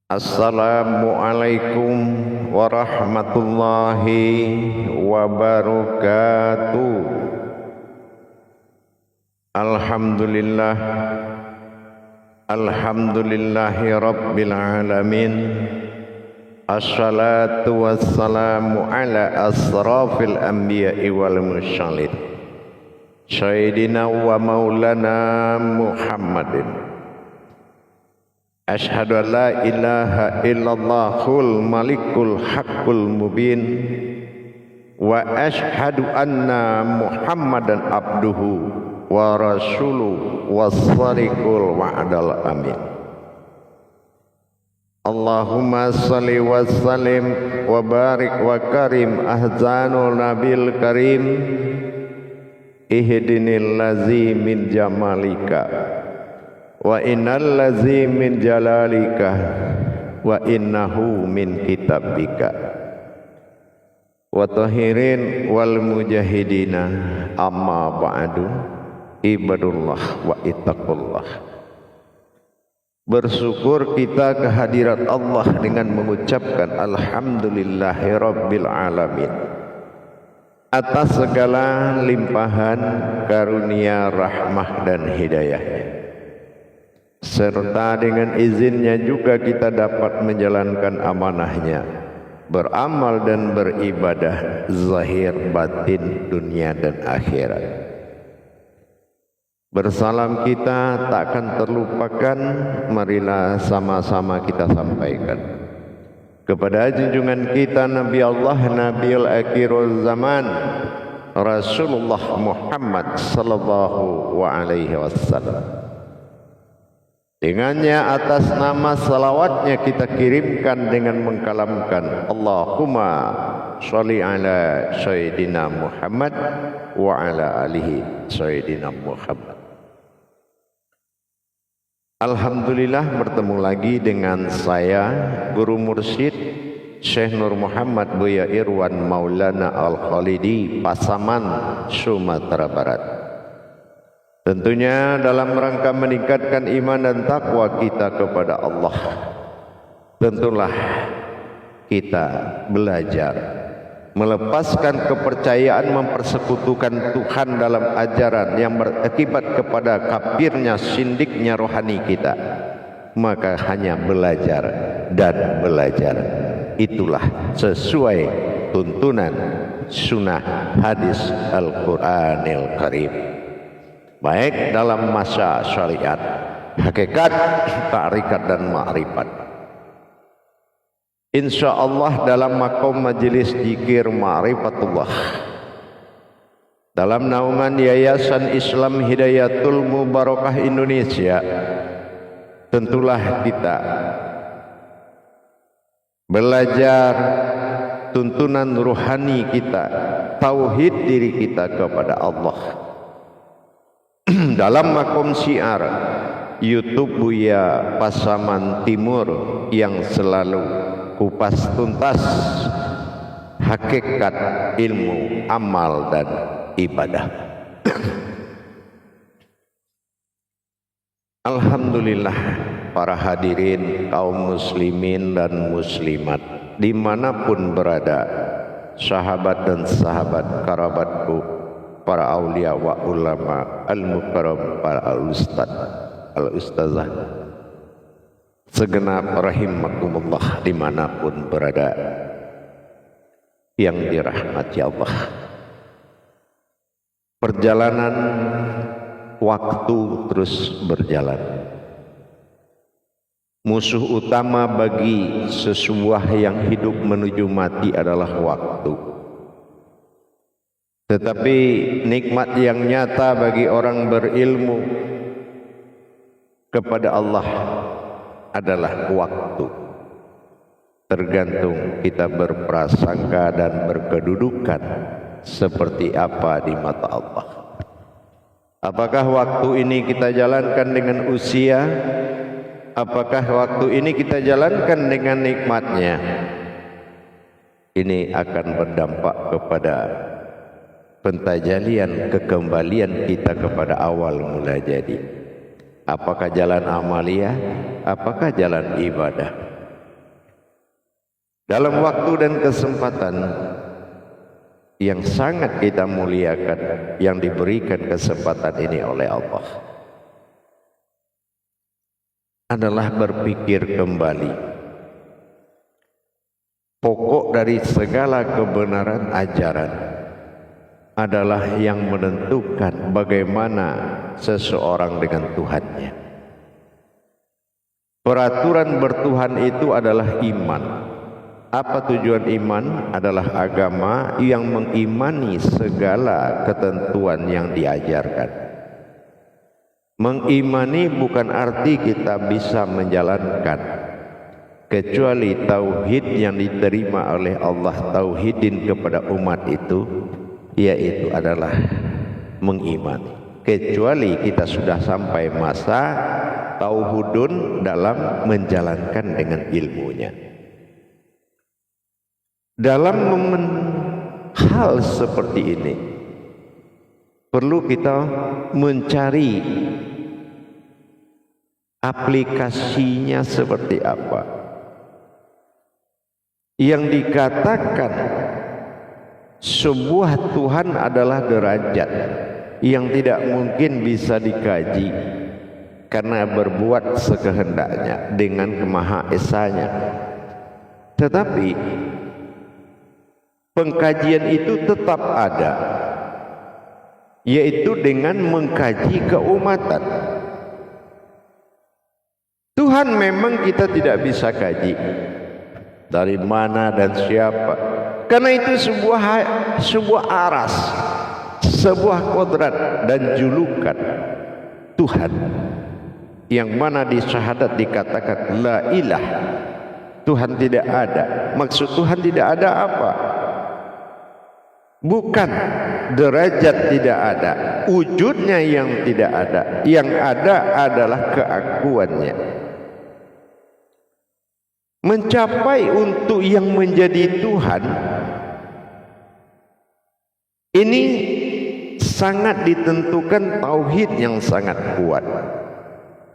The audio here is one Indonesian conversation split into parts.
Assalamualaikum warahmatullahi wabarakatuh. Alhamdulillah, alhamdulillahi rabbil alamin. Assalatu wassalamu ala asrafil anbiya'i wal mursalin, sayyidina wa maulana Muhammadin. Asyhadu an la ilaha illallahul malikul haqqul mubin wa asyhadu anna Muhammadan abduhu wa rasuluhu was-sadiqul wa'dal amin. Allahumma salli wa sallim wa barik wa karim ahzanul nabil karim ihdinil lazi min jamalika wa innal lazi min jalalika wa innahu min kitabika wa tahirin wal mujahidina amma ba'du. Ibadullah wa ittaqullah. Bersyukur kita kehadirat Allah dengan mengucapkan alhamdulillahi rabbil alamin atas segala limpahan karunia, rahmah dan hidayahnya, serta dengan izinnya juga kita dapat menjalankan amanahnya, beramal dan beribadah zahir batin dunia dan akhirat. Bersalam kita tak akan terlupakan, marilah sama-sama kita sampaikan kepada junjungan kita Nabi Allah, Nabiul Akhirul Zaman, Rasulullah Muhammad sallallahu alaihi wasallam. Dengannya atas nama salawatnya kita kirimkan dengan mengkalamkan Allahumma sholli ala sayyidina Muhammad wa ala alihi sayyidina Muhammad. Alhamdulillah, bertemu lagi dengan saya Guru Mursyid Syekh Nur Muhammad Buya Irwan Maulana Al-Khalidi, Pasaman, Sumatera Barat. Tentunya dalam rangka meningkatkan iman dan takwa kita kepada Allah, tentulah kita belajar melepaskan kepercayaan mempersekutukan Tuhan dalam ajaran yang berakibat kepada kafirnya, sindiknya rohani kita. Maka hanya belajar dan belajar, itulah sesuai tuntunan sunnah hadis Al-Quranil Karim, baik dalam masa syariat, hakikat, ta'rikat dan ma'rifat. InsyaAllah dalam makom majelis zikir ma'rifatullah dalam naungan Yayasan Islam Hidayatul Mubarakah Indonesia, tentulah kita belajar tuntunan ruhani kita, tauhid diri kita kepada Allah dalam makom syiar YouTube Buya Pasaman Timur yang selalu kupas tuntas hakikat ilmu, amal dan ibadah. Alhamdulillah, para hadirin kaum muslimin dan muslimat dimanapun berada, sahabat dan sahabat kerabatku, para aulia wa ulama, al-mukarram, para al-ustad, al-ustazah, segenap rahimakumullah dimanapun berada yang dirahmati Allah. Perjalanan waktu terus berjalan. Musuh utama bagi sesuatu yang hidup menuju mati adalah waktu. Tetapi nikmat yang nyata bagi orang berilmu kepada Allah adalah waktu. Tergantung kita berprasangka dan berkedudukan seperti apa di mata Allah. Apakah waktu ini kita jalankan dengan usia? Apakah waktu ini kita jalankan dengan nikmatnya? Ini akan berdampak kepada pentajalian kekembalian kita kepada awal mula jadi. Apakah jalan amalia, apakah jalan ibadah? dalam waktu dan kesempatan yang sangat kita muliakan yang diberikan kesempatan ini oleh Allah adalah berpikir kembali. Pokok dari segala kebenaran ajaran adalah yang menentukan bagaimana seseorang dengan Tuhannya. Peraturan bertuhan itu adalah iman. Apa tujuan iman? Adalah agama yang mengimani segala ketentuan yang diajarkan. Mengimani bukan arti kita bisa menjalankan, kecuali tauhid yang diterima oleh Allah tauhidin kepada umat itu, yaitu adalah mengimani. Kecuali kita sudah sampai masa tauhudun dalam menjalankan dengan ilmunya. Dalam momen hal seperti ini perlu kita mencari aplikasinya seperti apa. Yang dikatakan sebuah Tuhan adalah derajat yang tidak mungkin bisa dikaji karena berbuat sekehendaknya dengan kemaha esanya. Tetapi pengkajian itu tetap ada, yaitu dengan mengkaji keumatan. Tuhan memang kita tidak bisa kaji dari mana dan siapa, karena itu sebuah aras, sebuah kodrat dan julukan Tuhan, yang mana di syahadat dikatakan la ilah, Tuhan tidak ada. Maksud Tuhan tidak ada apa? Bukan derajat tidak ada, wujudnya yang tidak ada. Yang ada adalah keakuannya. Mencapai untuk yang menjadi Tuhan ini sangat ditentukan tauhid yang sangat kuat.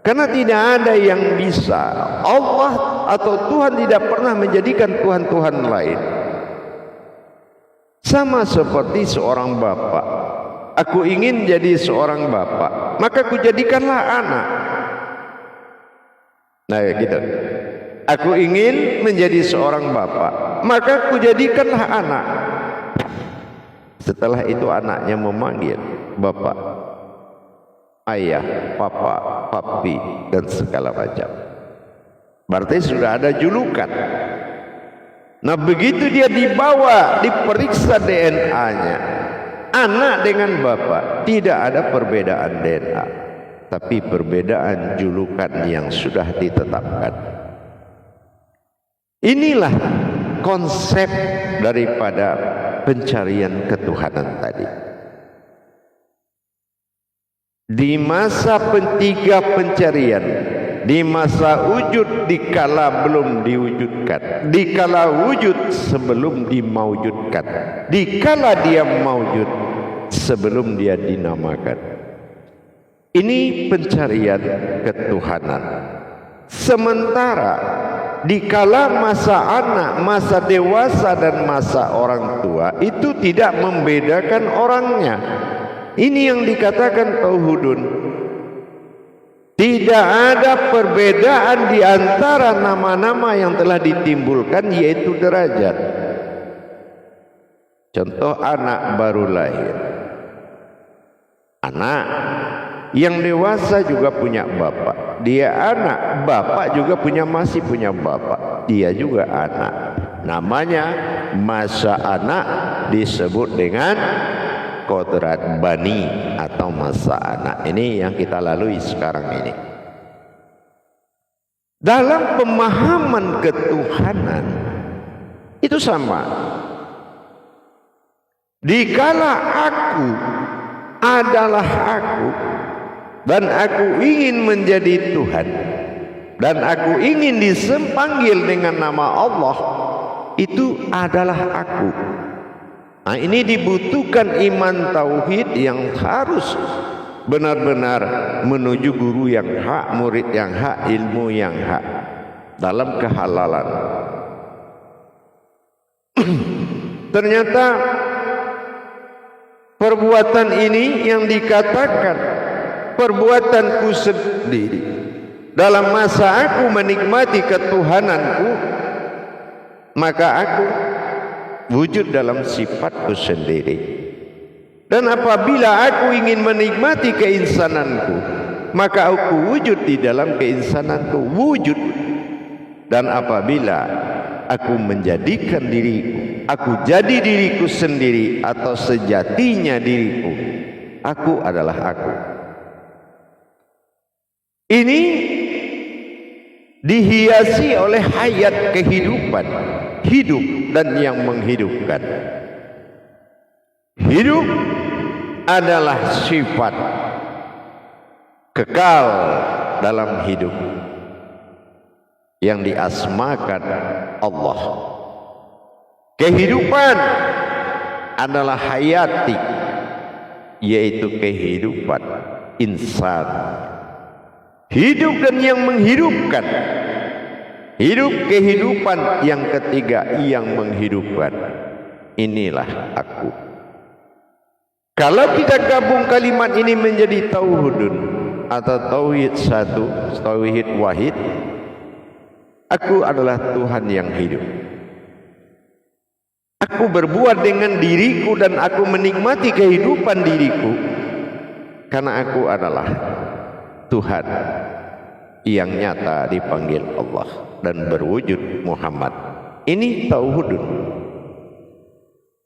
Karena tidak ada yang bisa, Allah atau Tuhan tidak pernah menjadikan Tuhan-Tuhan lain. Sama seperti seorang bapak, aku ingin jadi seorang bapak, maka aku jadikanlah anak. Nah gitu. Aku ingin menjadi seorang bapak, maka aku jadikanlah anak. Setelah itu anaknya memanggil bapak, ayah, papa, papi, dan segala macam. Berarti sudah ada julukan. Nah begitu dia dibawa, diperiksa DNA-nya, anak dengan bapak, tidak ada perbedaan DNA, tapi perbedaan julukan yang sudah ditetapkan. Inilah konsep daripada pencarian ketuhanan tadi. Di masa tiga pencarian, di masa wujud dikala belum diwujudkan, dikala wujud sebelum dimaujudkan, dikala dia maujud sebelum dia dinamakan. Ini pencarian ketuhanan. Sementara dikala masa anak, masa dewasa dan masa orang tua itu tidak membedakan orangnya. Ini yang dikatakan tauhudun. Tidak ada perbedaan di antara nama-nama yang telah ditimbulkan, yaitu derajat. Contoh anak baru lahir. Anak yang dewasa juga punya bapak. Dia anak, bapak juga masih punya bapak. Dia juga anak. Namanya masa anak disebut dengan kodrat bani atau masa anak. Ini yang kita lalui sekarang ini. Dalam pemahaman ketuhanan itu sama. Dikala aku adalah aku, dan aku ingin menjadi Tuhan, dan aku ingin dipanggil dengan nama Allah, itu adalah aku. Nah, ini dibutuhkan iman tauhid yang harus benar-benar menuju guru yang hak, murid yang hak, ilmu yang hak dalam kehalalan. Ternyata perbuatan ini yang dikatakan perbuatanku sendiri dalam masa aku menikmati ketuhananku, maka aku wujud dalam sifatku sendiri. Dan apabila aku ingin menikmati keinsananku, maka aku wujud di dalam keinsananku, wujud. Dan apabila aku menjadikan diriku, aku jadi diriku sendiri atau sejatinya diriku, aku adalah aku. Ini dihiasi oleh hayat kehidupan, hidup dan yang menghidupkan. Hidup adalah sifat kekal dalam hidup yang diasmakan Allah. Kehidupan adalah hayati, yaitu kehidupan insan. Hidup dan yang menghidupkan. Hidup kehidupan yang ketiga yang menghidupkan. Inilah aku. Kalau kita gabung kalimat ini menjadi tauhidun atau tauhid satu, tauhid wahid, aku adalah Tuhan yang hidup. Aku berbuat dengan diriku dan aku menikmati kehidupan diriku karena aku adalah Tuhan yang nyata dipanggil Allah dan berwujud Muhammad. Ini tauhidun.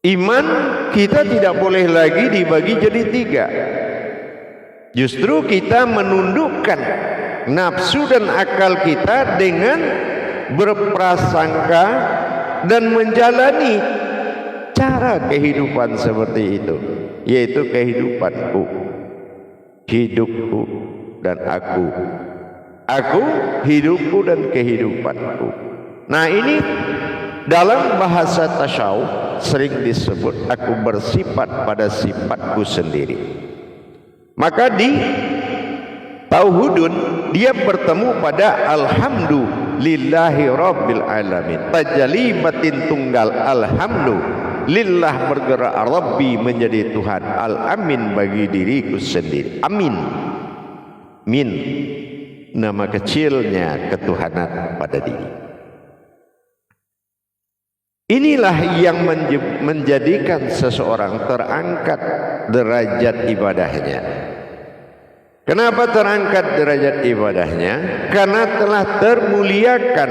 Iman kita tidak boleh lagi dibagi jadi tiga. Justru kita menundukkan nafsu dan akal kita dengan berprasangka dan menjalani cara kehidupan seperti itu, yaitu kehidupanku, hidupku dan aku. Aku, hidupku dan kehidupanku. Nah, ini dalam bahasa tasawuf sering disebut aku bersifat pada sifatku sendiri. Maka di tauhidun dia bertemu pada alhamdulillahi rabbil alamin. Tajalli batin tunggal alhamdulillah bergerak Rabbi menjadi Tuhan, al-amin bagi diriku sendiri. Amin. Min nama kecilnya ketuhanan pada diri. Inilah yang menjadikan seseorang terangkat derajat ibadahnya. Kenapa terangkat derajat ibadahnya? Karena telah termuliakan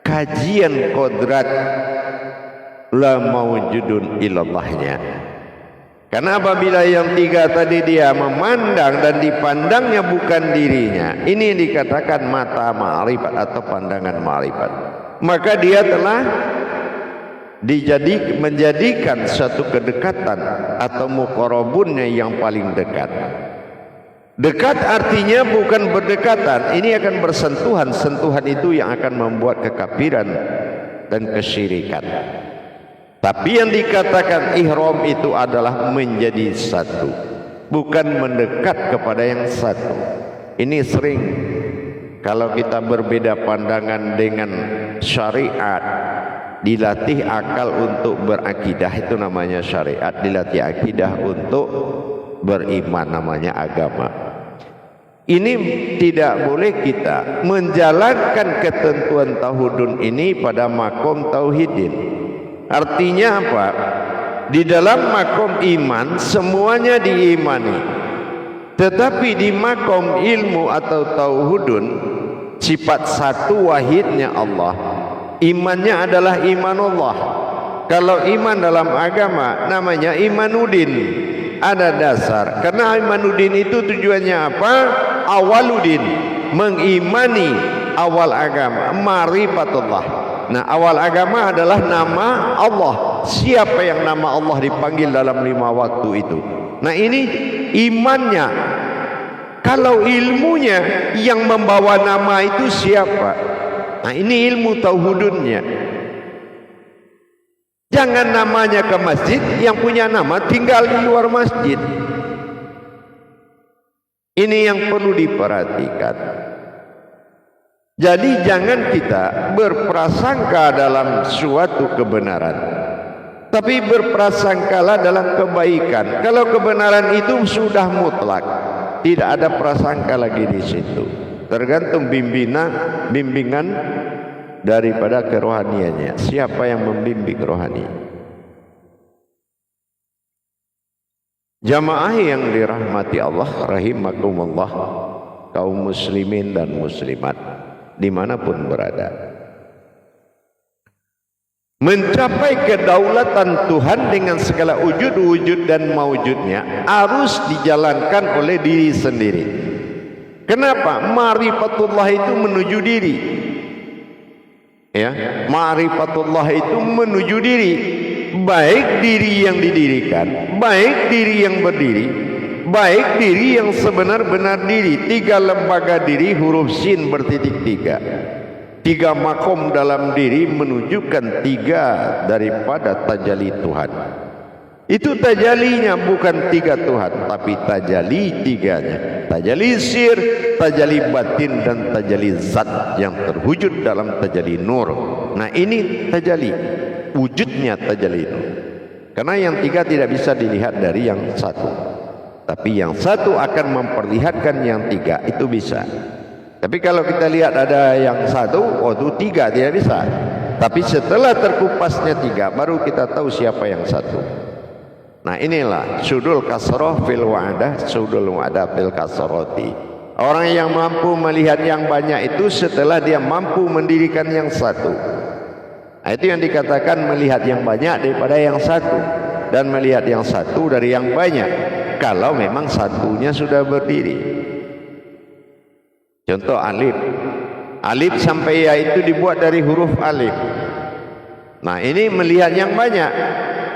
kajian kodrat la maujudun ilallahnya. Karena apabila yang tiga tadi dia memandang dan dipandangnya bukan dirinya, ini dikatakan mata ma'rifat atau pandangan ma'rifat. Maka dia telah menjadikan satu kedekatan atau muqarabunnya yang paling dekat. Dekat artinya bukan berdekatan, ini akan bersentuhan. Sentuhan itu yang akan membuat kekafiran dan kesyirikan. Tapi yang dikatakan ihram itu adalah menjadi satu, bukan mendekat kepada yang satu. Ini sering kalau kita berbeda pandangan dengan syariat, dilatih akal untuk berakidah, itu namanya syariat. Dilatih akidah untuk beriman, namanya agama. Ini tidak boleh kita menjalankan ketentuan tauhidun ini pada makom tauhidin. Artinya apa? Di dalam makom iman semuanya diimani, tetapi di makom ilmu atau tauhidun, sifat satu wahidnya Allah, imannya adalah iman Allah. Kalau iman dalam agama namanya imanudin, ada dasar. Karena imanudin itu tujuannya apa? Awaludin, mengimani awal agama, ma'rifatullah. Nah, awal agama adalah nama Allah. Siapa yang nama Allah dipanggil dalam 5 waktu itu? Nah, ini imannya. Kalau ilmunya yang membawa nama itu siapa? Nah, ini ilmu tauhidunnya. Jangan namanya ke masjid, yang punya nama tinggal di luar masjid. Ini yang perlu diperhatikan. Jadi jangan kita berprasangka dalam suatu kebenaran, tapi berprasangkalah dalam kebaikan. Kalau kebenaran itu sudah mutlak, tidak ada prasangka lagi di situ. Tergantung bimbingan daripada kerohaniannya. Siapa yang membimbing rohani? Jamaah yang dirahmati Allah rahimakumullah, kaum muslimin dan muslimat dimanapun berada, mencapai kedaulatan Tuhan dengan segala wujud-wujud dan maujudnya harus dijalankan oleh diri sendiri. Kenapa? Ma'rifatullah itu menuju diri, ya, ma'rifatullah itu menuju diri, baik diri yang didirikan, baik diri yang berdiri, baik diri yang sebenar-benar diri. Tiga lembaga diri, huruf sin bertitik tiga. Tiga makom dalam diri menunjukkan tiga daripada tajalli Tuhan. Itu tajalinya bukan tiga Tuhan, tapi tajalli tiganya. Tajalli sir, tajalli batin, dan tajalli zat yang terwujud dalam tajalli nur. Nah ini tajalli, wujudnya tajalli nur. Karena yang tiga tidak bisa dilihat dari yang satu, tapi yang satu akan memperlihatkan yang tiga, itu bisa. Tapi kalau kita lihat ada yang satu, oh itu tiga, tidak bisa. Tapi setelah terkupasnya tiga, baru kita tahu siapa yang satu. Nah inilah sudul kasroh fil wa'adah, sudul wa'adah fil kasroti. Orang yang mampu melihat yang banyak itu setelah dia mampu mendirikan yang satu. Nah, itu yang dikatakan melihat yang banyak daripada yang satu, dan melihat yang satu dari yang banyak, kalau memang satunya sudah berdiri. Contoh alif. Alif sampai ya itu dibuat dari huruf alif. Nah ini melihat yang banyak.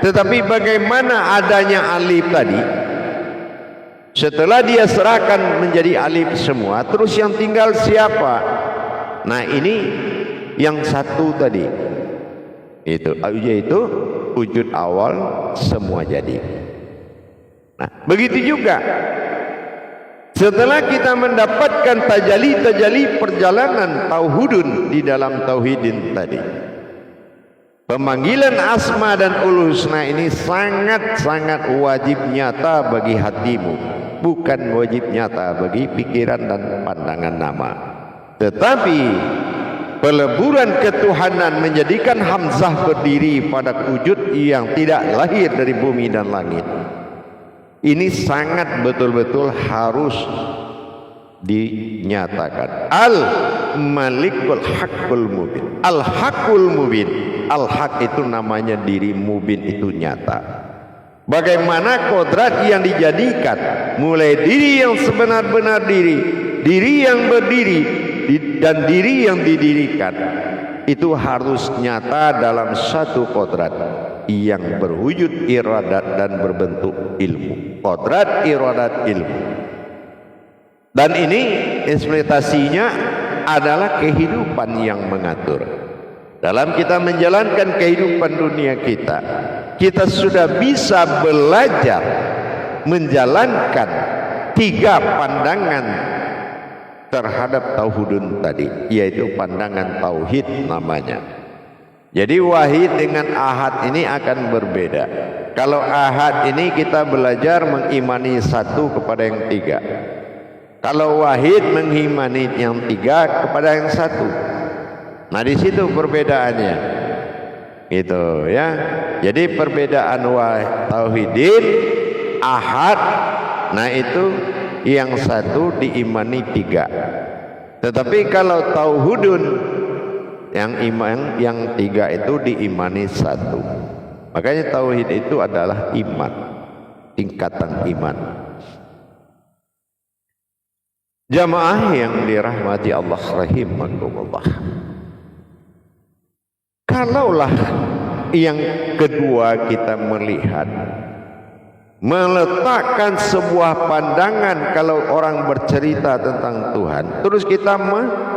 Tetapi bagaimana adanya alif tadi? Setelah dia serahkan menjadi alif semua, terus yang tinggal siapa? Nah ini yang satu tadi. Itu yaitu wujud awal semua jadi. Nah begitu juga setelah kita mendapatkan tajalli perjalanan tauhidun di dalam tauhidin tadi, pemanggilan asma dan ul husna ini sangat-sangat wajib nyata bagi hatimu, bukan wajib nyata bagi pikiran dan pandangan nama. Tetapi peleburan ketuhanan menjadikan hamzah berdiri pada wujud yang tidak lahir dari bumi dan langit. Ini sangat betul-betul harus dinyatakan. Al-Malikul Haqqul Mubin. Al-Haqqul Mubin. Al-Haq itu namanya diri, Mubin itu nyata. Bagaimana kodrat yang dijadikan, mulai diri yang sebenar-benar diri, diri yang berdiri, dan diri yang didirikan, itu harus nyata dalam satu kodrat yang berwujud iradat dan berbentuk ilmu. Kodrat, iradat, ilmu. Dan ini eksploitasinya adalah kehidupan yang mengatur. Dalam kita menjalankan kehidupan dunia kita, kita sudah bisa belajar menjalankan tiga pandangan terhadap tauhidun tadi, yaitu pandangan tauhid namanya. Jadi wahid dengan ahad ini akan berbeda. Kalau ahad ini kita belajar mengimani satu kepada yang tiga. Kalau wahid mengimani yang tiga kepada yang satu. Nah di situ perbedaannya, gitu ya. Jadi perbedaan tauhidin, ahad, nah itu yang satu diimani tiga. Tetapi kalau tauhidun yang tiga itu diimani satu. Makanya tauhid itu adalah iman, tingkatan iman. Jamaah yang dirahmati Allah rahimakumullah. Kalaulah yang kedua kita melihat, meletakkan sebuah pandangan kalau orang bercerita tentang Tuhan, terus kita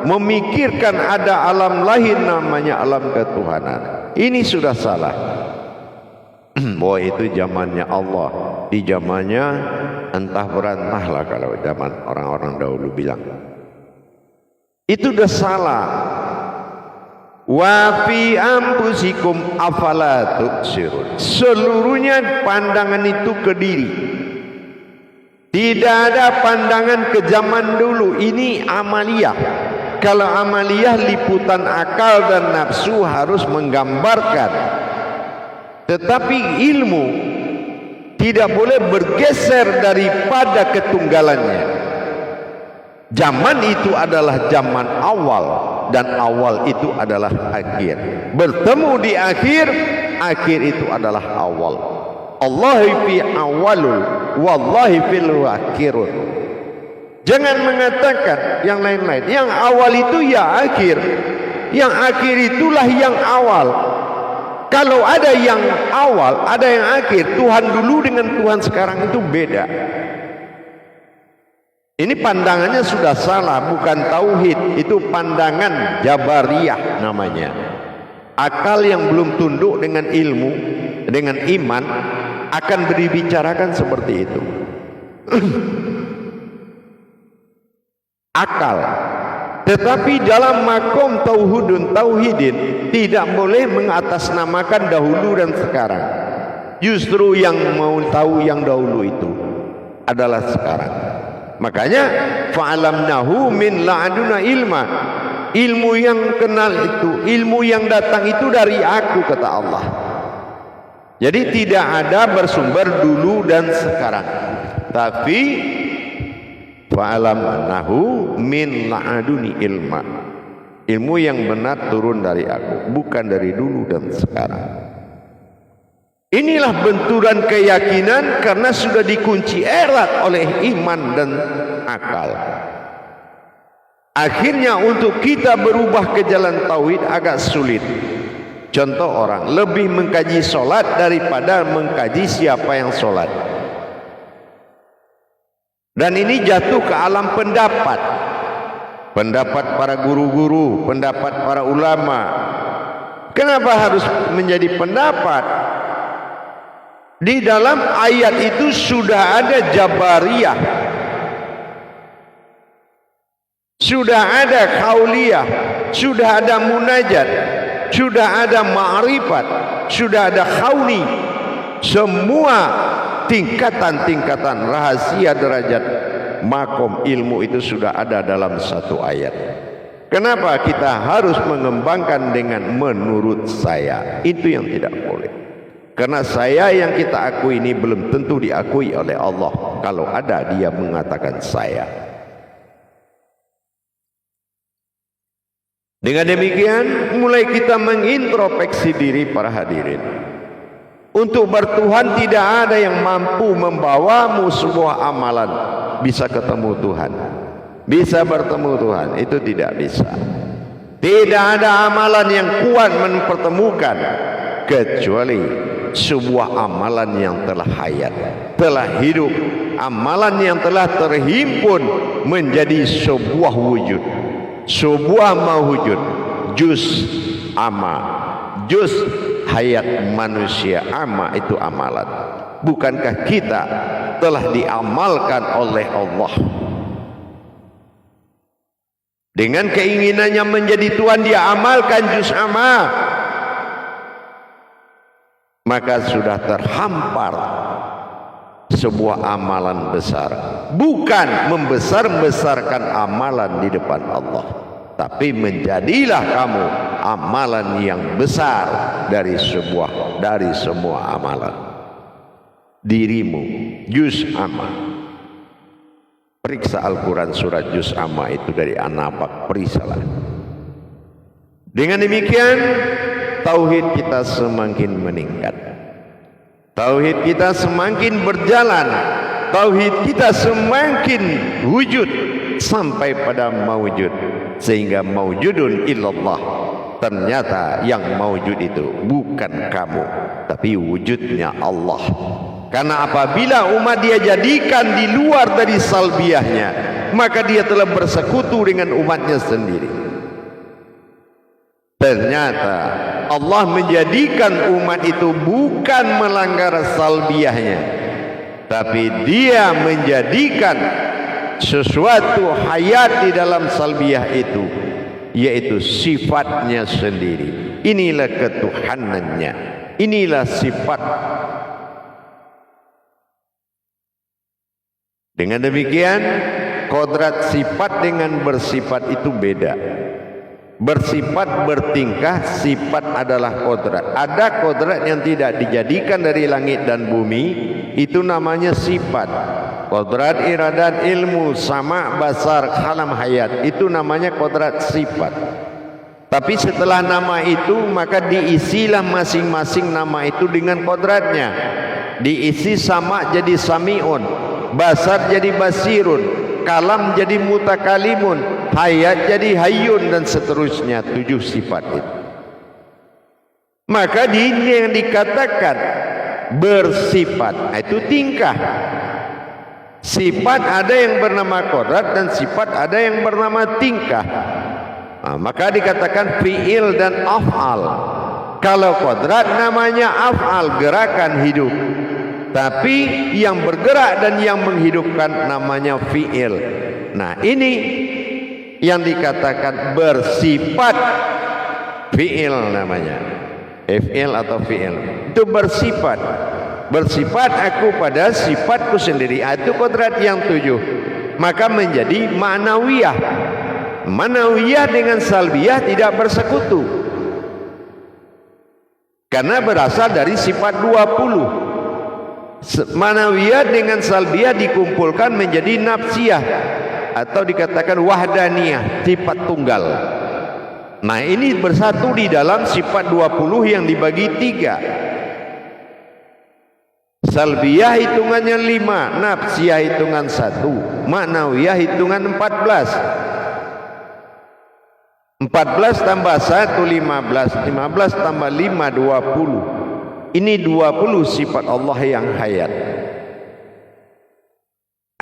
memikirkan ada alam lain namanya alam ketuhanan, ini sudah salah. Bahwa itu zamannya Allah, di zamannya entah berantahlah kalau zaman orang-orang dahulu bilang. Itu udah salah. Wa fi anfusikum afala tubsirun. Seluruhnya pandangan itu ke diri. Tidak ada pandangan ke zaman dulu. Ini amaliyah. Kalau amaliyah liputan akal dan nafsu harus menggambarkan. Tetapi ilmu tidak boleh bergeser daripada ketunggalannya. Zaman itu adalah zaman awal, dan awal itu adalah akhir. Bertemu di akhir, akhir itu adalah awal. Allahi fi awalul, wallahi fil akhirun. Jangan mengatakan yang lain-lain. Yang awal itu ya akhir, yang akhir itulah yang awal. Kalau ada yang awal, ada yang akhir. Tuhan dulu dengan Tuhan sekarang itu beda. Ini pandangannya sudah salah, bukan tauhid. Itu pandangan Jabariyah namanya. Akal yang belum tunduk dengan ilmu, dengan iman, akan dibicarakan seperti itu. Akal. Tetapi dalam makom tauhidin tidak boleh mengatasnamakan dahulu dan sekarang. Justru yang mau tahu yang dahulu itu adalah sekarang. Makanya fa'alamnahu min la'aduna ilma. Ilmu yang kenal itu, ilmu yang datang itu dari aku, kata Allah. Jadi tidak ada bersumber dulu dan sekarang. Tapi fa'alamnahu min la'aduni ilma. Ilmu yang benar turun dari aku, bukan dari dulu dan sekarang. Inilah benturan keyakinan karena sudah dikunci erat oleh iman dan akal. Akhirnya untuk kita berubah ke jalan tauhid agak sulit. Contoh orang lebih mengkaji solat daripada mengkaji siapa yang solat. Dan ini jatuh ke alam pendapat. Pendapat para guru-guru, pendapat para ulama. Kenapa harus menjadi pendapat? Di dalam ayat itu sudah ada Jabariyah, sudah ada Qauliyah, sudah ada Munajat, sudah ada Ma'rifat, sudah ada Khawni. Semua tingkatan-tingkatan rahasia derajat makom ilmu itu sudah ada dalam satu ayat. Kenapa kita harus mengembangkan dengan menurut saya? Itu yang tidak boleh. Karena saya yang kita akui ini belum tentu diakui oleh Allah. Kalau ada dia mengatakan saya. Dengan demikian mulai kita mengintrospeksi diri para hadirin. Untuk bertuhan tidak ada yang mampu membawamu sebuah amalan bisa ketemu Tuhan. Bisa bertemu Tuhan, itu tidak bisa. Tidak ada amalan yang kuat mempertemukan kecuali sebuah amalan yang telah hayat, telah hidup, amalan yang telah terhimpun menjadi sebuah wujud, sebuah mawujud, juz amma, juz hayat manusia amma, itu amalan. Bukankah kita telah diamalkan oleh Allah? Dengan keinginannya menjadi Tuhan, dia amalkan juz amma. Maka sudah terhampar sebuah amalan besar. Bukan membesar-besarkan amalan di depan Allah, tapi menjadilah kamu amalan yang besar dari semua amalan. Dirimu juz amma. Periksa Al-Quran surat juz amma itu dari An-Nabak, periksalah. Dengan demikian tauhid kita semakin meningkat, tauhid kita semakin berjalan, tauhid kita semakin wujud sampai pada mawujud, sehingga mawujudun illallah. Ternyata yang mawujud itu bukan kamu, tapi wujudnya Allah. Karena apabila umat dia jadikan di luar dari salbiahnya, maka dia telah bersekutu dengan umatnya sendiri. Ternyata Allah menjadikan umat itu bukan melanggar salbiahnya, tapi dia menjadikan sesuatu hayat di dalam salbiyah itu, yaitu sifatnya sendiri. Inilah ketuhanannya, inilah sifat. Dengan demikian, kodrat sifat dengan bersifat itu beda. Bersifat bertingkah, sifat adalah kodrat. Ada kodrat yang tidak dijadikan dari langit dan bumi, itu namanya sifat. Kodrat iradat ilmu, sama, basar, kalam, hayat, itu namanya kodrat sifat. Tapi setelah nama itu, maka diisilah masing-masing nama itu dengan kodratnya. Diisi sama jadi sami'un, basar jadi basirun, kalam jadi mutakalimun, hayat jadi hayyun, dan seterusnya 7 sifat itu. Maka ini yang dikatakan bersifat, itu tingkah. Sifat ada yang bernama kodrat dan sifat ada yang bernama tingkah. Nah, maka dikatakan fi'il dan af'al. Kalau kodrat namanya af'al, gerakan hidup. Tapi yang bergerak dan yang menghidupkan namanya fi'il. Nah, ini yang dikatakan bersifat fi'il namanya. Fi'il atau fi'il. Itu bersifat. Bersifat aku pada sifatku sendiri. Itu kodrat yang 7. Maka menjadi ma'nawiyah. Ma'nawiyah dengan salbiyah tidak bersekutu. Karena berasal dari sifat 20. Ma'nawiyah dengan salbiyah dikumpulkan menjadi nafsiyah, atau dikatakan wahdaniyah, sifat tunggal. Nah, ini bersatu di dalam sifat 20 yang dibagi 3. Salbiyah hitungannya 5, nafsiyah hitungan 1, ma'nawiyah hitungan 14. 14 tambah 1 15, 15 tambah 5 20. Ini 20 sifat Allah yang hayat.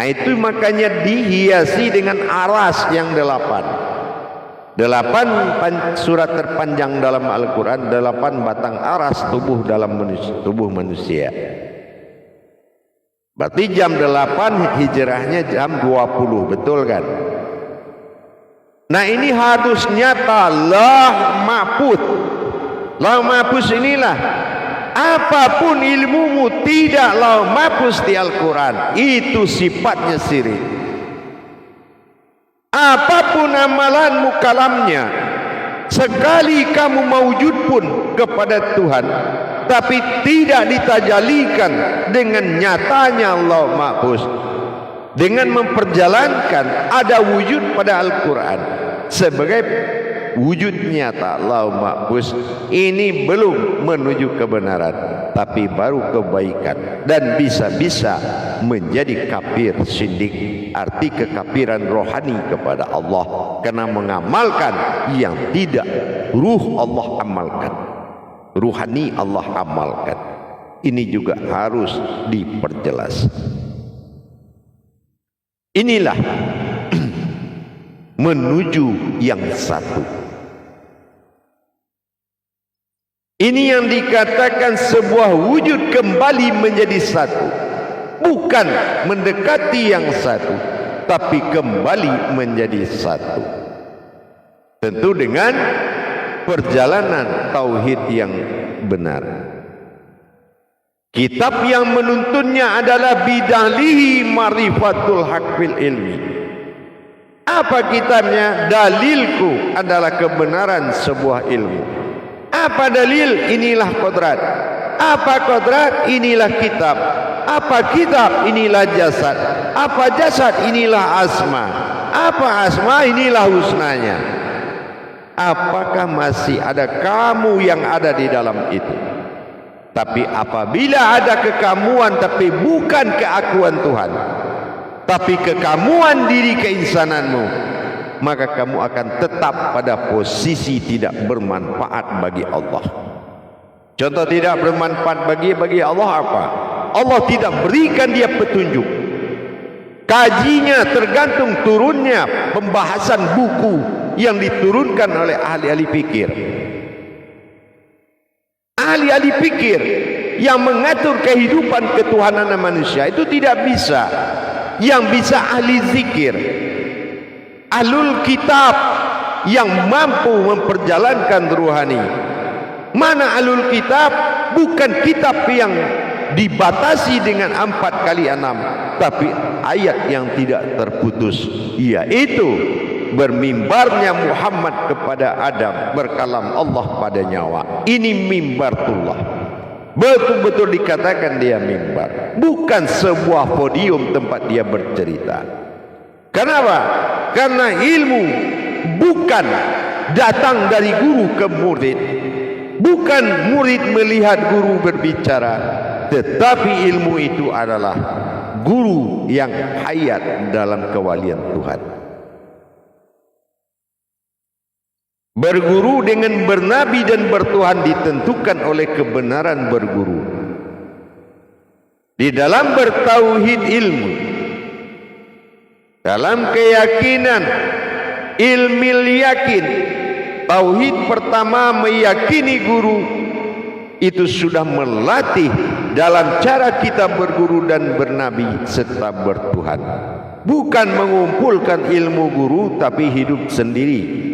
Nah, itu makanya dihiasi dengan aras yang 8. 8 surat terpanjang dalam Al-Quran, 8 batang aras tubuh dalam tubuh manusia. Berarti jam 8 hijrahnya jam 20, betul kan? Nah, ini harus nyata. Lauh mahfuz. Lauh mahfuz inilah, apapun ilmumu tidak lauh mahfuz di Al-Quran, itu sifatnya syirik. Apapun amalanmu kalamnya, sekali kamu mewujud pun kepada Tuhan, tapi tidak ditajalikan dengan nyatanya Allah mahfuz, dengan memperjalankan ada wujud pada Al-Quran sebagai wujud nyata Allah mahfuz, ini belum menuju kebenaran, tapi baru kebaikan, dan bisa-bisa menjadi kafir sindik. Arti kekafiran rohani kepada Allah karena mengamalkan yang tidak ruh Allah amalkan, ruhani Allah amalkan. Ini juga harus diperjelas. Inilah menuju yang satu. Ini yang dikatakan sebuah wujud kembali menjadi satu. Bukan mendekati yang satu, tapi kembali menjadi satu. Tentu dengan perjalanan tauhid yang benar. Kitab yang menuntunnya adalah bidalihi marifatul haq fil ilmi. Apa kitabnya? Dalilku adalah kebenaran sebuah ilmu. Apa dalil? Inilah kodrat. Apa kodrat? Inilah kitab. Apa kitab? Inilah jasad. Apa jasad? Inilah asma. Apa asma? Inilah husnanya. Apakah masih ada kamu yang ada di dalam itu? Tapi apabila ada kekamuan tapi bukan keakuan Tuhan, tapi kekamuan diri keinsananmu, maka kamu akan tetap pada posisi tidak bermanfaat bagi Allah. Contoh tidak bermanfaat bagi Allah apa? Allah tidak berikan dia petunjuk. Kajinya tergantung turunnya pembahasan buku yang diturunkan oleh ahli-ahli fikir. Ahli-ahli fikir yang mengatur kehidupan ketuhanan manusia itu tidak bisa yang bisa ahli zikir, ahlul kitab yang mampu memperjalankan ruhani. Mana ahlul kitab? Bukan kitab yang dibatasi dengan 4 kali 6, tapi ayat yang tidak terputus, yaitu bermimbarnya Muhammad kepada Adam, berkalam Allah pada nyawa. Ini mimbartullah, betul-betul dikatakan dia mimbar, bukan sebuah podium tempat dia bercerita. Kenapa? Karena ilmu bukan datang dari guru ke murid, bukan murid melihat guru berbicara, tetapi ilmu itu adalah guru yang hayat dalam kewalian Tuhan. Berguru dengan bernabi dan bertuhan ditentukan oleh kebenaran berguru. Di dalam bertauhid ilmu, dalam keyakinan ilmil yakin, tauhid pertama meyakini guru, itu sudah melatih dalam cara kita berguru dan bernabi serta bertuhan. Bukan mengumpulkan ilmu guru tapi hidup sendiri.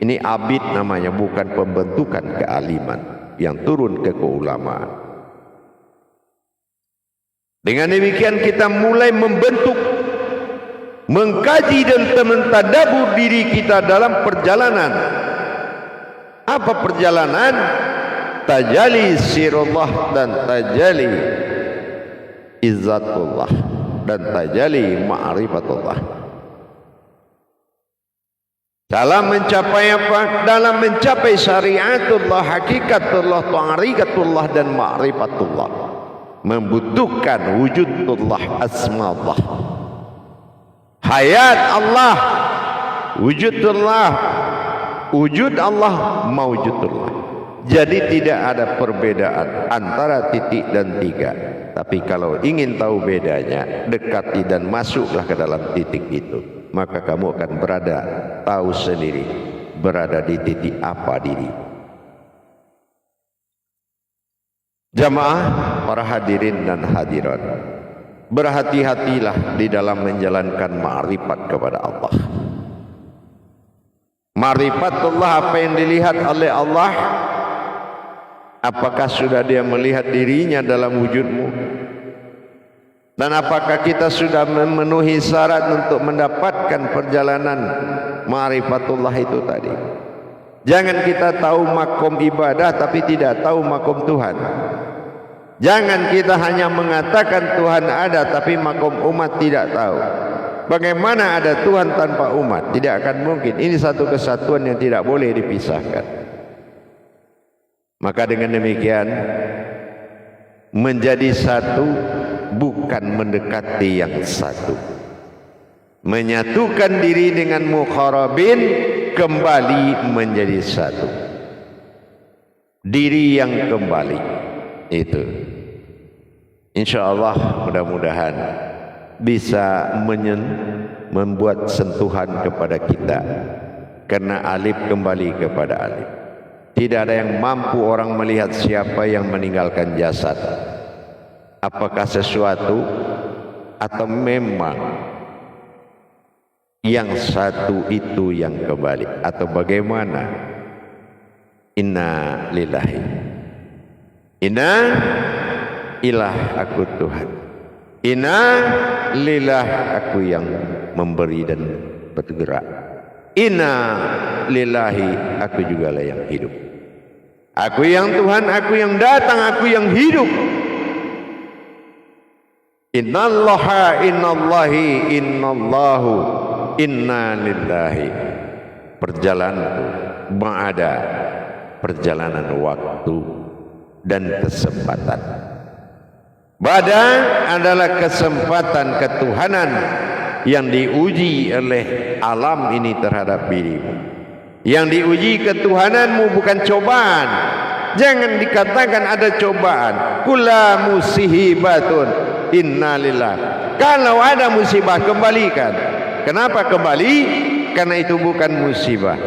Ini abid namanya, bukan pembentukan kealiman yang turun ke keulamaan. Dengan demikian kita mulai membentuk, mengkaji dan mentadabbur diri kita dalam perjalanan. Apa perjalanan? Tajalli sirullah dan tajalli izzatullah dan tajalli ma'rifatullah. Dalam mencapai apa? Dalam mencapai syariatullah, hakikatullah, ta'rikatullah dan ma'rifatullah. Membutuhkan wujudullah, asma'ullah, hayat Allah, wujudullah, wujud Allah, mawjudullah. Jadi tidak ada perbedaan antara titik dan 3. Tapi kalau ingin tahu bedanya, dekati dan masuklah ke dalam titik itu. Maka kamu akan berada, tahu sendiri, berada di titik apa diri. Jamaah, para hadirin dan hadirat, berhati-hatilah di dalam menjalankan ma'rifat kepada Allah. Ma'rifatullah, apa yang dilihat oleh Allah, apakah sudah dia melihat dirinya dalam wujudmu? Dan apakah kita sudah memenuhi syarat untuk mendapatkan perjalanan ma'rifatullah itu tadi? Jangan kita tahu makom ibadah tapi tidak tahu makom Tuhan. Jangan kita hanya mengatakan Tuhan ada tapi makom umat tidak tahu. Bagaimana ada Tuhan tanpa umat? Tidak akan mungkin. Ini satu kesatuan yang tidak boleh dipisahkan. Maka dengan demikian, menjadi satu bukan mendekati yang satu. Menyatukan diri dengan mukharabin, kembali menjadi satu. Diri yang kembali itu, insyaallah mudah-mudahan bisa membuat sentuhan kepada kita. Karena alif kembali kepada alif. Tidak ada yang mampu orang melihat siapa yang meninggalkan jasad. Apakah sesuatu atau memang yang satu itu yang kembali, atau bagaimana? Inna lillahi, inna ilah, aku Tuhan. Inna lilah, aku yang memberi dan bergerak. Inna lillahi, aku juga lah yang hidup. Aku yang Tuhan, aku yang datang, aku yang hidup. Innallaha innallahi innallahu inna lillahi. Perjalananku ma'ada, perjalanan waktu dan kesempatan. Bada adalah kesempatan ketuhanan yang diuji oleh alam ini terhadap dirimu. Yang diuji ketuhananmu bukan cobaan. Jangan dikatakan ada cobaan. Kula musihibatun innalillah. Kalau ada musibah, kembalikan. Kenapa kembali? Karena itu bukan musibah.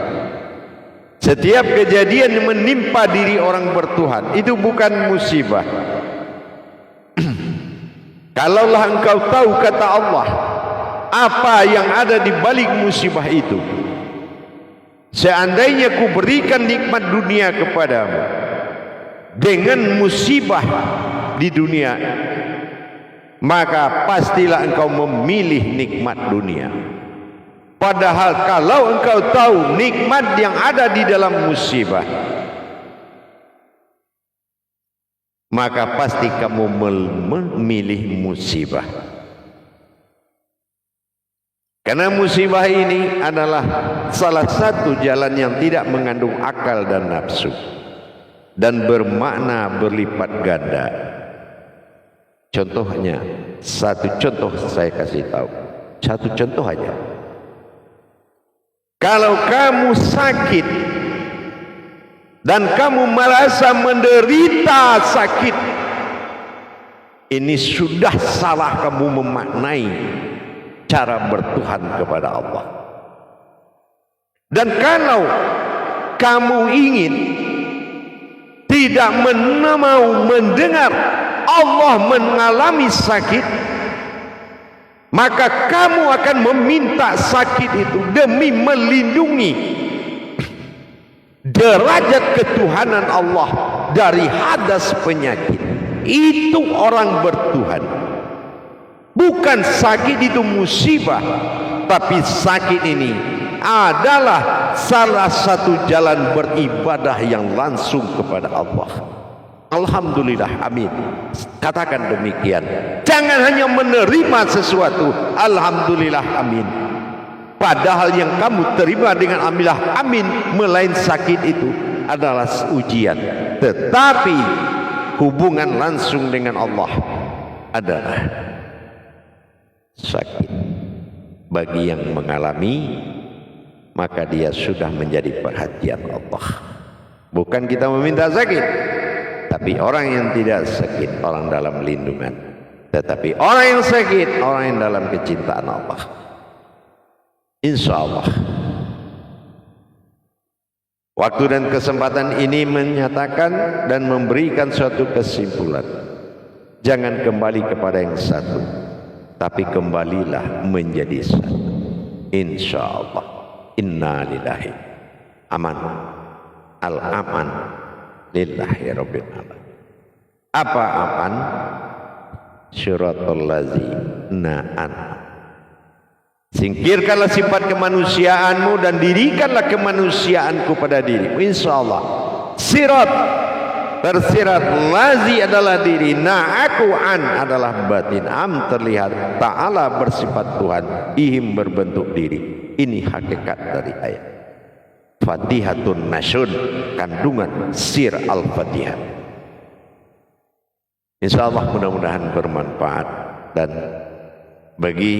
Setiap kejadian yang menimpa diri orang bertuhan, itu bukan musibah. Kalaulah engkau tahu kata Allah, apa yang ada di balik musibah itu. Seandainya ku berikan nikmat dunia kepadamu dengan musibah di dunia, maka pastilah engkau memilih nikmat dunia. Padahal kalau engkau tahu nikmat yang ada di dalam musibah, maka pasti kamu memilih musibah. Karena musibah ini adalah salah satu jalan yang tidak mengandung akal dan nafsu, dan bermakna berlipat ganda. Contohnya, satu contoh saya kasih tahu, satu contoh aja. Kalau kamu sakit dan kamu merasa menderita sakit, ini sudah salah kamu memaknai cara bertuhan kepada Allah. Dan kalau kamu ingin tidak mau mendengar Allah mengalami sakit, maka kamu akan meminta sakit itu demi melindungi derajat ketuhanan Allah dari hadas penyakit. Itu orang bertuhan. Bukan sakit itu musibah, tapi sakit ini adalah salah satu jalan beribadah yang langsung kepada Allah. Alhamdulillah, amin. Katakan demikian. Jangan hanya menerima sesuatu, alhamdulillah, amin. Padahal yang kamu terima dengan alhamdulillah, amin, melain sakit itu adalah ujian. Tetapi hubungan langsung dengan Allah adalah sakit. Bagi yang mengalami, maka dia sudah menjadi perhatian Allah. Bukan kita meminta sakit, tapi orang yang tidak sakit, orang dalam lindungan. Tetapi orang yang sakit, orang yang dalam kecintaan Allah. Insya Allah. Waktu dan kesempatan ini menyatakan dan memberikan suatu kesimpulan. Jangan kembali kepada yang satu, tapi kembalilah menjadi satu. Insya Allah. Inna lillahi aman. Al-aman lillahi rabbil alamin. Apa aman? Syiratul ladzina an'amta. Singkirkanlah sifat kemanusiaanmu dan dirikanlah kemanusiaanku pada dirimu. Insya Allah. Sirat, tersirat. Lazi adalah diri, na aku an adalah batin, am terlihat. Ta'ala bersifat Tuhan, ihim berbentuk diri. Ini hakikat dari ayat Fatihatun Nasyun, kandungan sir Al-Fatihah. Insya Allah mudah-mudahan bermanfaat. Dan bagi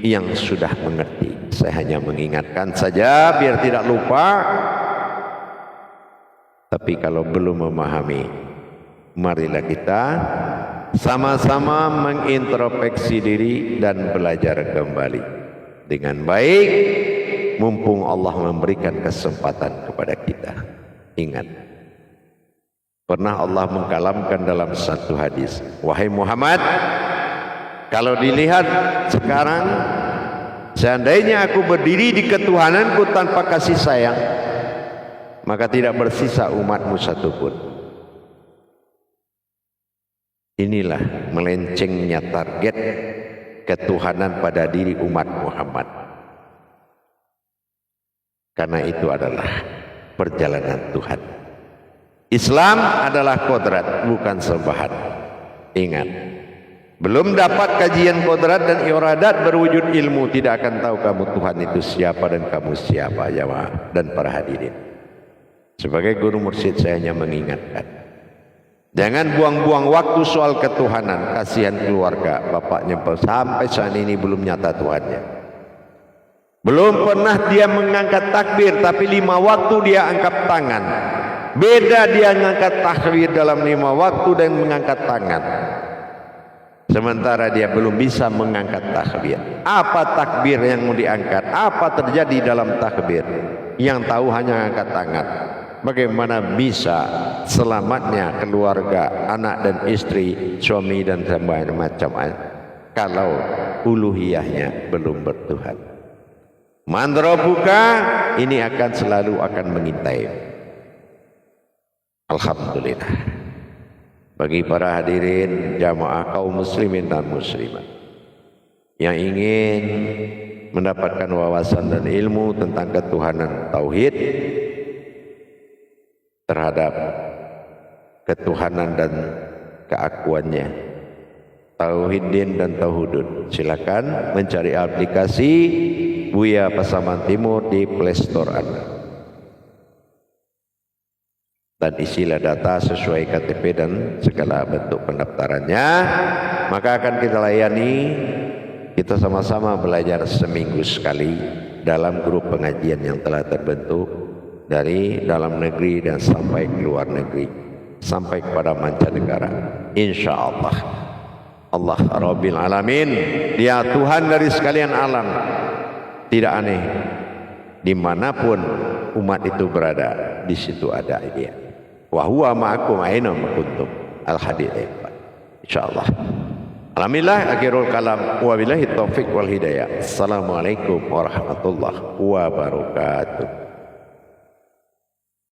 yang sudah mengerti, saya hanya mengingatkan saja biar tidak lupa. Tapi kalau belum memahami, marilah kita sama-sama mengintrospeksi diri dan belajar kembali dengan baik, mumpung Allah memberikan kesempatan kepada kita. Ingat, pernah Allah mengkalamkan dalam satu hadis, wahai Muhammad, kalau dilihat sekarang, seandainya aku berdiri di ketuhananku tanpa kasih sayang, maka tidak bersisa umatmu satupun. Inilah melencengnya target ketuhanan pada diri umat Muhammad. Karena itu adalah perjalanan Tuhan. Islam adalah kodrat, bukan sembahan. Ingat, belum dapat kajian kodrat dan iradat berwujud ilmu, tidak akan tahu kamu Tuhan itu siapa dan kamu siapa, jamaah dan para hadirin. Sebagai guru mursyid saya hanya mengingatkan, jangan buang-buang waktu soal ketuhanan. Kasihan keluarga, bapaknya sampai saat ini belum nyata Tuhannya. Belum pernah dia mengangkat takbir, tapi 5 waktu dia angkat tangan. Beda dia mengangkat takbir dalam 5 waktu dan mengangkat tangan. Sementara dia belum bisa mengangkat takbir. Apa takbir yang mau diangkat? Apa terjadi dalam takbir? Yang tahu hanya angkat tangan. Bagaimana bisa selamatnya keluarga, anak dan istri, suami dan macam-macam, kalau uluhiyahnya belum bertuhan. Man rabbuka, ini akan selalu akan mengintai. Alhamdulillah. Bagi para hadirin jamaah kaum muslimin dan muslimat yang ingin mendapatkan wawasan dan ilmu tentang ketuhanan tauhid, terhadap ketuhanan dan keakuannya, tauhidin dan tauhudun, silakan mencari aplikasi Buya Pasaman Timur di Play Store Anda dan isilah data sesuai KTP dan segala bentuk pendaftarannya, maka akan kita layani. Kita sama-sama belajar seminggu sekali dalam grup pengajian yang telah terbentuk dari dalam negeri dan sampai ke luar negeri, sampai kepada mancanegara. Insya Allah, Allah Rabbil Alamin, Dia Tuhan dari sekalian alam. Tidak aneh, dimanapun umat itu berada, di situ ada Dia. Wa huwa ma'akum aina ma kuntum. Al-Hadid ayat 4. Insyaallah. Alhamdulillah, akhirul kalam. Wabillahi taufiq wal hidayah. Assalamualaikum warahmatullahi wabarakatuh.